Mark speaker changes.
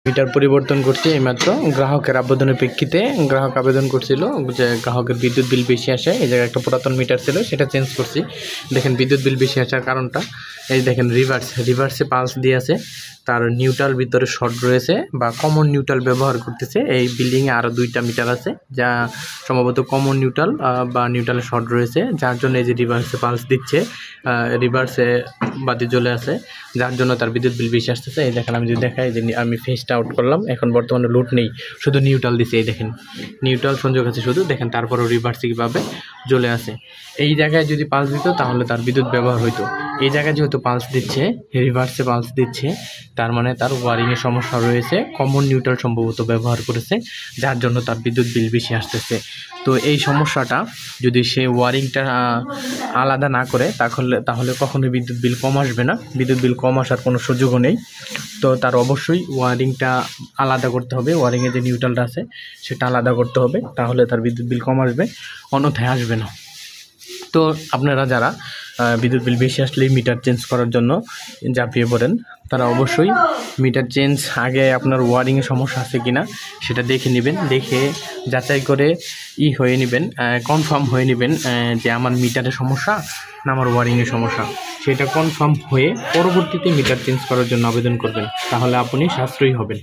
Speaker 1: Metre পরিবর্তন করছি এইমাত্র গ্রাহকের আবেদনের প্রেক্ষিতে। গ্রাহক আবেদন করছিল যে গ্রাহকের বিদ্যুৎ বিল বেশি আসে, এই জায়গায় একটা পুরাতন মিটার ছিল সেটা চেঞ্জ করছি। দেখেন বিদ্যুৎ বিল বেশি আসার কারণটা, এই দেখেন রিভার্সে পালস দিয়ে আছে, তার নিউট্রাল ভিতরে শর্ট রয়েছে বা কমন নিউট্রাল ব্যবহার করতেছে। এই বিল্ডিংয়ে আরও 2টা মিটার আছে যা সম্ভবত কমন নিউট্রাল বা নিউট্রালে শর্ট রয়েছে, যার জন্য এই যে রিভার্সে পালস দিচ্ছে, রিভার্সে বাতি জ্বলে আছে, যার জন্য তার বিদ্যুৎ বিল বেশি আসতেছে। এই দেখেন আমি যদি দেখাই যে আমি ফেসটা আউট করলাম, এখন বর্তমানে লোড নেই, শুধু নিউট্রাল দিছে। এই দেখেন নিউট্রাল সংযোগ আছে শুধু, দেখেন তারপরও রিভার্সে কীভাবে জ্বলে আছে। এই জায়গায় যদি পালস দিত তাহলে তার বিদ্যুৎ ব্যবহার হইতো। এই জায়গায় যেহেতু পালস দিচ্ছে, রিভার্সে পালস দিচ্ছে, তার মানে তার ওয়ারিংয়ের সমস্যা রয়েছে, কমন নিউট্রাল সম্ভবত ব্যবহার করেছে, যার জন্য তার বিদ্যুৎ বিল বেশি আসতেছে। তো এই সমস্যাটা যদি সে ওয়ারিংটা আলাদা না করে তাহলে কখনোই বিদ্যুৎ বিল কম আসবে না, বিদ্যুৎ বিল কম আসার কোনো সুযোগও নেই। তো তার অবশ্যই ওয়ারিংটা আলাদা করতে হবে, ওয়ারিংয়ে যে নিউট্রালটা আছে সেটা আলাদা করতে হবে, তাহলে তার বিদ্যুৎ বিল কম আসবে, অন্যথায় আসবে না। তো আপনারা যারা বিদ্যুৎ বিল বেশি আসলেই মিটার চেঞ্জ করার জন্য ঝাঁপিয়ে পড়েন, তারা অবশ্যই মিটার চেঞ্জ আগে আপনার ওয়ারিংয়ে সমস্যা আছে কি না সেটা দেখে নেবেন, দেখে যাচাই করে হয়ে নেবেন, কনফার্ম হয়ে নেবেন যে আমার মিটারে সমস্যা না আমার ওয়ারিংয়ে সমস্যা। সেটা কনফার্ম হয়ে পরবর্তীতে মিটার চেঞ্জ করার জন্য আবেদন করবেন, তাহলে আপনি সাশ্রয়ী হবেন।